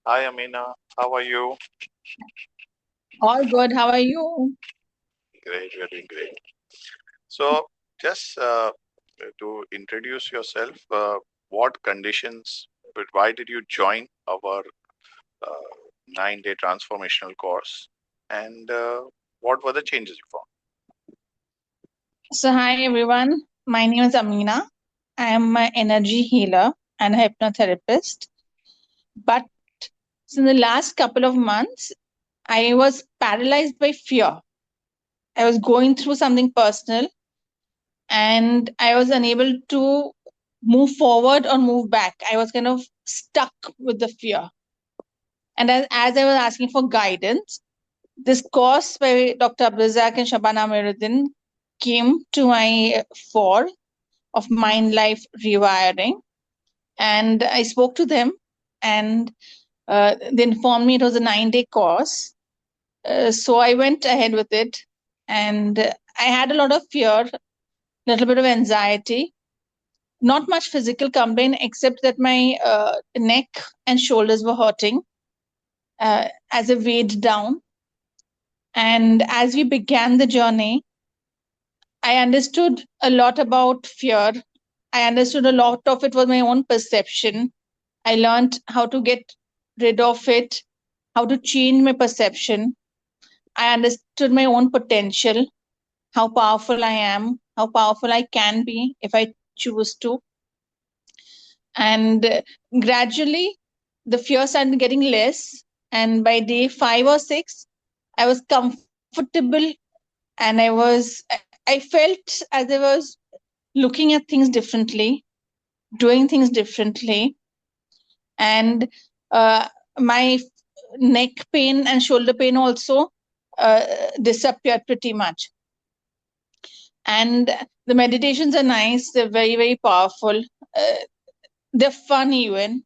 Hi, Amina. How are you? All good. How are you? Great, you're doing great. So, just to introduce yourself, what conditions, but why did you join our 9-day transformational course? And what were the changes you found? So, hi everyone. My name is Amina. I am an energy healer and a hypnotherapist. But in the last couple of months, I was paralyzed by fear. I was going through something personal and I was unable to move forward or move back. I was kind of stuck with the fear. And as I was asking for guidance, this course by Dr. Abdulrazak and Shabana Amiruddin came to my fore of mind life rewiring, and I spoke to them, and they informed me it was a 9-day course. So I went ahead with it, and I had a lot of fear, a little bit of anxiety, not much physical complaint except that my neck and shoulders were hurting as I weighed down. And as we began the journey, I understood a lot about fear. I understood a lot of it was my own perception. I learned how to get rid of it, how to change my perception. I understood my own potential, how powerful I am, how powerful I can be if I choose to. And gradually, the fear started getting less. And by day 5 or 6, I was comfortable and I felt as I was looking at things differently, doing things differently, and uh, my neck pain and shoulder pain also uh, disappeared pretty much. And the meditations are nice, they're very, very powerful, uh, they're fun even.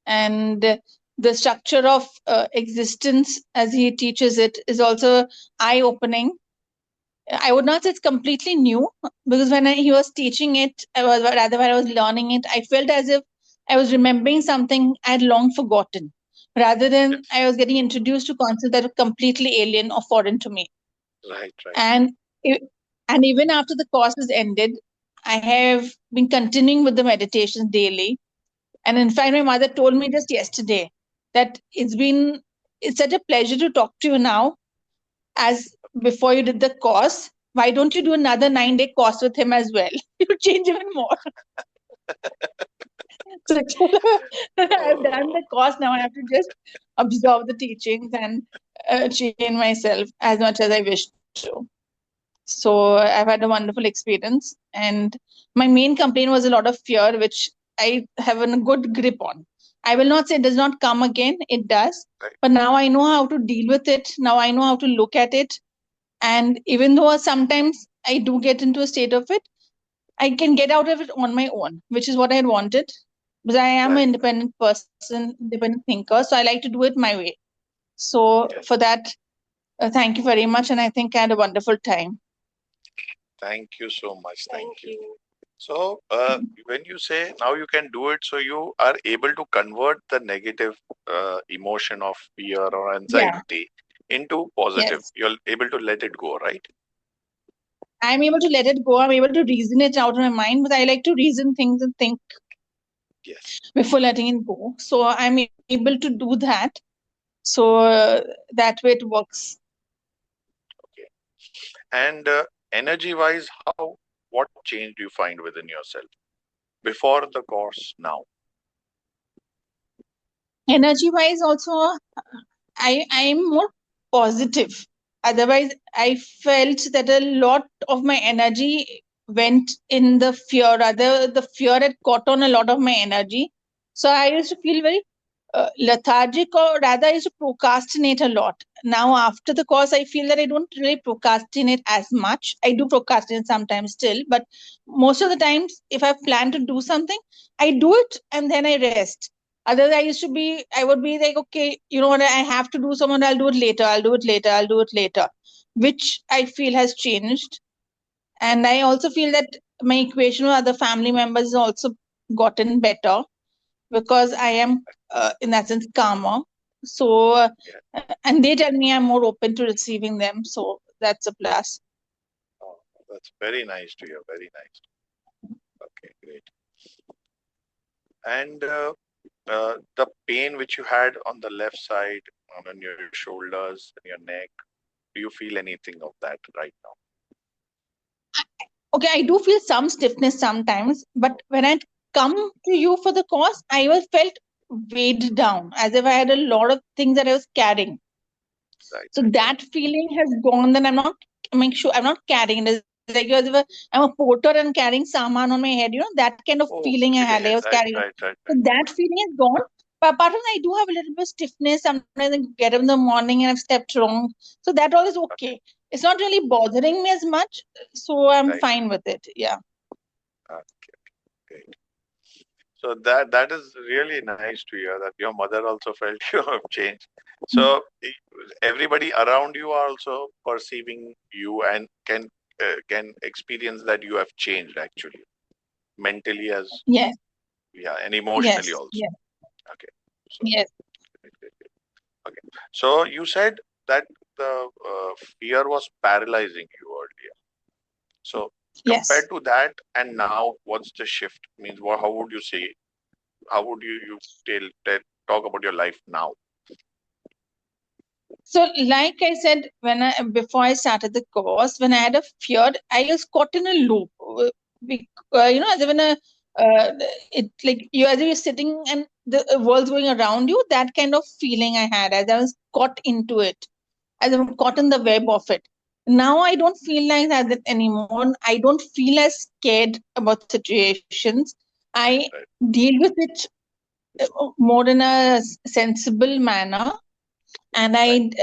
And the structure of existence as he teaches it is also eye opening. I would not say it's completely new, because he was teaching it, rather when I was learning it, I felt as if I was remembering something I had long forgotten, rather than Yes, I was getting introduced to concepts that were completely alien or foreign to me. right, right. And e- and even after the course is ended, I have been continuing with the meditations daily. And in fact, my mother told me just yesterday that it's such a pleasure to talk to you now, as before you did the course. Why don't you do another 9-day course with him as well? You'll change even more. So I told her that I've done Oh, the course, now I have to just absorb the teachings and change myself as much as I wish to. So I've had a wonderful experience. And my main complaint was a lot of fear, which I have a good grip on. I will not say it does not come again, it does. right. But now I know how to deal with it. Now I know how to look at it. And even though sometimes I do get into a state of it, I can get out of it on my own, which is what I had wanted. Because I am an Right, right. independent person, independent thinker. So I like to do it my way. So Yes. for that, thank you very much. And I think I had a wonderful time. Thank you so much. Thank you. So, when you say now you can do it, so you are able to convert the negative emotion of fear or Yeah. anxiety into positive. Yes. You're able to let it go, right? I'm able to let it go. I'm able to reason it out in my mind, but I like to reason things and think Yes. before letting it go. So I'm able to do that. So that way it works. Okay. And energy-wise, what change do you find within yourself before the course now? Energy wise, also, I'm more positive. Otherwise, I felt that a lot of my energy went in the fear. Rather, the fear had caught on a lot of my energy. So I used to feel very lethargic, or rather, I used to procrastinate a lot. Now, after the course, I feel that I don't really procrastinate as much. I do procrastinate sometimes still, but most of the times, if I plan to do something, I do it and then I rest. Otherwise, I would be like, okay, you know what, I have to do someone, I'll do it later, I'll do it later, I'll do it later, which I feel has changed. And I also feel that my equation with other family members has also gotten better. because I am, in that sense, calmer. So, Yeah. and they tell me I'm more open to receiving them. So that's a plus. Oh, that's very nice to hear. Very nice. Okay, great. And the pain which you had on the left side, on your shoulders and your neck, do you feel anything of that right now? Okay, I do feel some stiffness sometimes, Oh, but when I come to you for the course, I was felt weighed down as if I had a lot of things that I was carrying. right, So right, right. that feeling has gone. Then I'm not. I mean, sure, I'm not carrying it. It's like as if I'm a porter and carrying saman on my head. That kind of feeling I had. Okay, I was right, carrying. right, right, So right. that feeling is gone. But apart from that, I do have a little bit of stiffness. Sometimes I get up in the morning and I've stepped wrong. So that all is Okay, okay. It's not really bothering me as much. So I'm right. fine with it. Yeah. Okay, great. So that is really nice to hear that your mother also felt you have changed. So everybody around you are also perceiving you and can experience that you have changed actually mentally as Yes. yeah and emotionally Yes. also. Yes. Okay. So Yes. great, great, great. Okay. So you said that the fear was paralyzing you earlier. So Yes. compared to that and now, what's the shift? Means what? How would you say? How would you talk about your life now? So, like I said, when I before I started the course, when I had a fear, I was caught in a loop. As if in a it like you as if you're sitting and the world's going around you. That kind of feeling I had as I was caught into it, as I'm caught in the web of it. Now I don't feel like that anymore. I don't feel as scared about situations. I Right, deal with it more in a sensible manner, and right.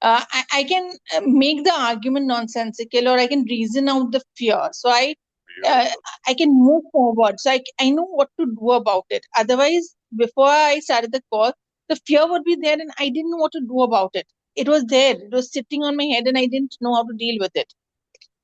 I can make the argument nonsensical, or I can reason out the fear. So uh, Beautiful. I can move forward. So I know what to do about it. Otherwise, before I started the course, the fear would be there, and I didn't know what to do about it. It was there. It was sitting on my head, and I didn't know how to deal with it.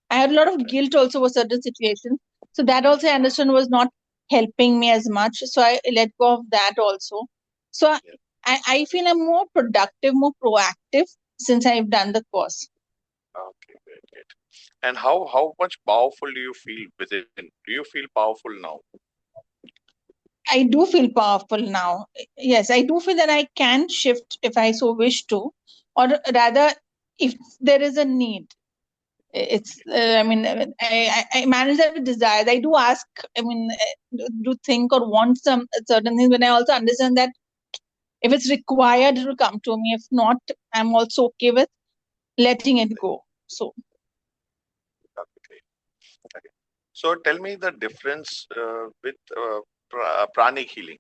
I had a lot Right, of right. guilt also for certain situations. So that also I understand was not helping me as much. So I let go of that also. So Yeah. I feel I'm more productive, more proactive since I've done the course. Okay, great, great. And how much powerful do you feel within? Do you feel powerful now? I do feel powerful now. Yes, I do feel that I can shift if I so wish to, or rather, if there is a need. I manage that with desires. I do ask, do think or want some certain things, but I also understand that if it's required, it will come to me. If not, I'm also okay with letting it Right. go. So Okay, great. Okay. So tell me the difference with pranic healing.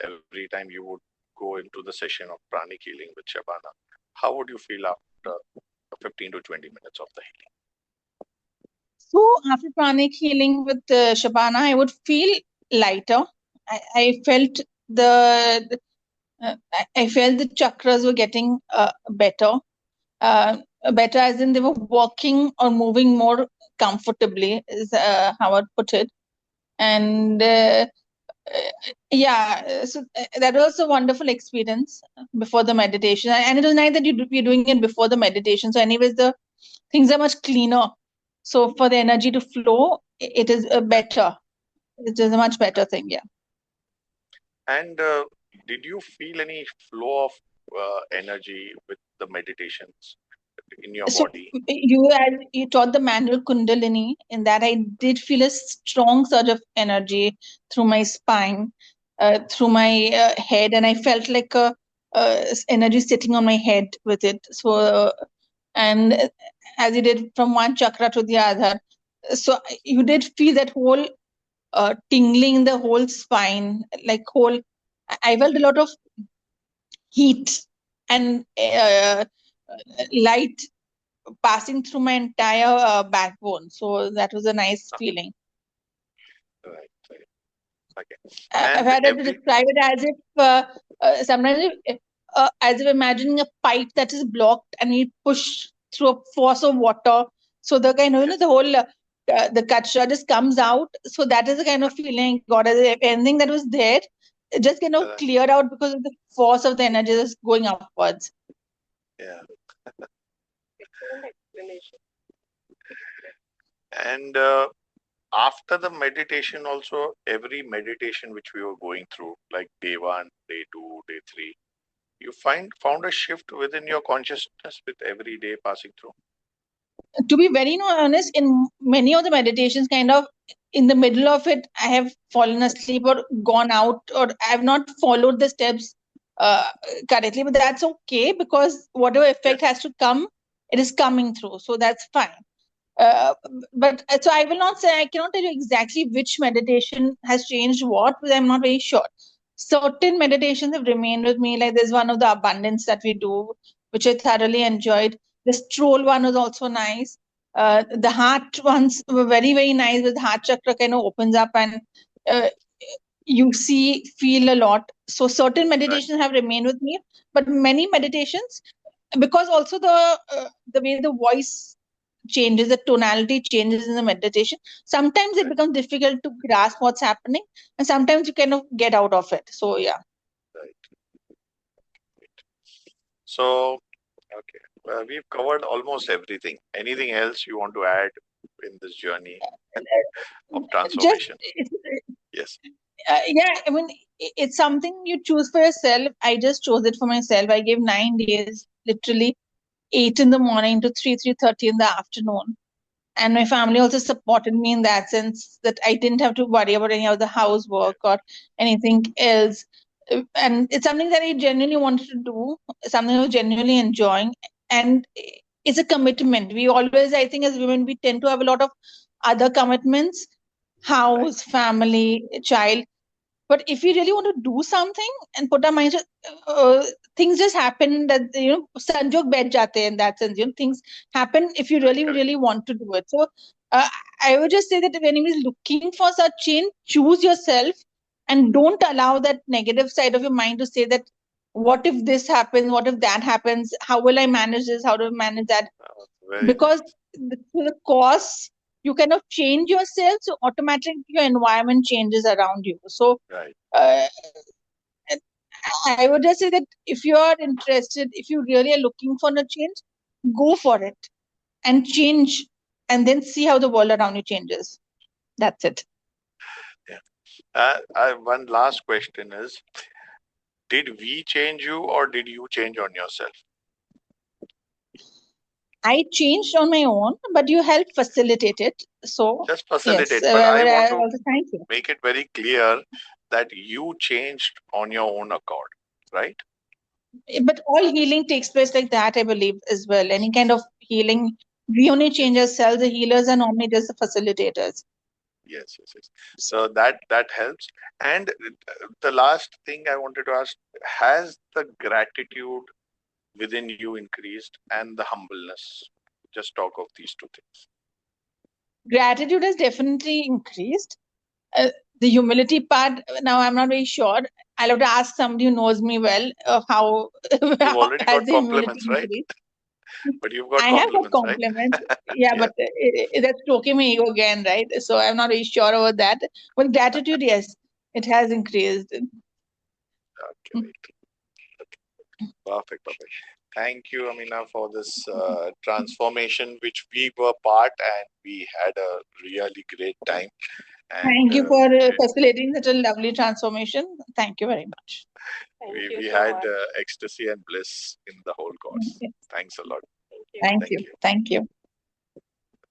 Every time you would go into the session of pranic healing with Shabana, how would you feel after 15 to 20 minutes of the healing? after pranic healing with Shabana, I would feel lighter. I felt I felt the chakras were getting better. Better as in they were working or moving more comfortably, is how I'd put it. And so that was a wonderful experience before the meditation. And it was nice that you're doing it before the meditation. So, anyways, the things are much cleaner. So, for the energy to flow, it is Right. better. It is a much better Right. thing. Yeah. And did you feel any flow of energy with the meditations in your So body? you taught the manual Kundalini. In that, I did feel a strong surge of energy through my spine, through my head, and I felt like energy sitting on my head with it. And as you did from one chakra to the other, so you did feel that whole tingling in the whole spine, like whole. I felt a lot of heat and light passing through my entire backbone. So that was a nice feeling. Right. Right. Okay. I've And had to every describe it as if as if imagining a pipe that is blocked and you push through a force of water. So the kind of yes, the whole the kachra just comes out. So that is the kind of feeling I got. As if anything that was there, it just kind of Correct. cleared out because of the force of the energy that's going upwards. Yeah. Excellent explanation. And after the meditation, also every meditation which we were going through, like day one, day two, day three, you found a shift within your consciousness with every day passing through. To be very honest, in many of the meditations, kind of in the middle of it, I have fallen asleep or gone out, or I have not followed the steps uh, correctly. But that's okay because whatever effect Yes. has to come, it is coming through. So that's fine. But so I will not say, I cannot tell you exactly which meditation has changed what, because I'm not very sure. Certain meditations have remained with me, like there's one of the abundance that we do, which I thoroughly enjoyed. The stroll one was also nice. The heart ones were very, very nice, with heart chakra kind of opens up and uh, you see, feel a lot. So certain Right. meditations have remained with me, but many meditations, because also the way the voice changes, the tonality changes in the meditation. Sometimes it Right. becomes difficult to grasp what's happening, and sometimes you kind of get out of it. So yeah, Right. So, okay, we've covered almost everything. Anything else you want to add in this journey of just transformation? Yes. yeah. I mean, it's something you choose for yourself. I just chose it for myself. I gave 9 days, literally 8 in the morning to 3:30 in the afternoon. And my family also supported me in that sense, that I didn't have to worry about any of the housework or anything else. And it's something that I genuinely wanted to do, something I was genuinely enjoying. And it's a commitment. We always, I think, as women, we tend to have a lot of other commitments: Right. house, family, child. But if we really want to do something and put our minds, things just happen, that sanjog bet jate in that sense. Things happen if you Right. really Correct. really want to do it. So uh, I would just say that if anyone is looking for such change, choose yourself and don't allow that negative side of your mind to say that, what if this happens, what if that happens, how will I manage this, how do I manage that? Very Because nice. the cause, you kind of change yourself, so automatically your environment changes around you. So Right. uh, I would just say that if you are interested, if you really are looking for a change, go for it and change, and then see how the world around you changes. That's it. Yeah. One last question is: did we change you, or did you change on yourself? I changed on my own, but you helped facilitate it. So, Just yes, facilitate. But I want I to also thank you. make it very clear that you changed on your own accord, right? But all healing takes place like that, I believe, as well. Any kind of healing, we only change Yes. ourselves. The healers are normally just the facilitators. Yes. Yes. Yes. So that helps. And the last thing I wanted to ask: has the gratitude within you increased, and the humbleness? Just talk of these two things. Gratitude has definitely increased. Uh, the humility part, now I'm not very sure. I'll have to ask somebody who knows me well of how, You've how already has got the humility compliments, right? increased. But you've got I have got compliments, right? compliments, yeah, Yeah. but that's stroking my ego again, right? So I'm not very sure about that. But gratitude, yes, it has increased. Okay, wait. Perfect, perfect. Thank you, Amina, for this transformation, which we were part, and we had a really great time. And Thank you for facilitating such a lovely transformation. Thank you very much. Thank we, you we so had much. ecstasy and bliss in the whole course. Thanks a lot. Thank you. Thank Thank you. you. Thank you.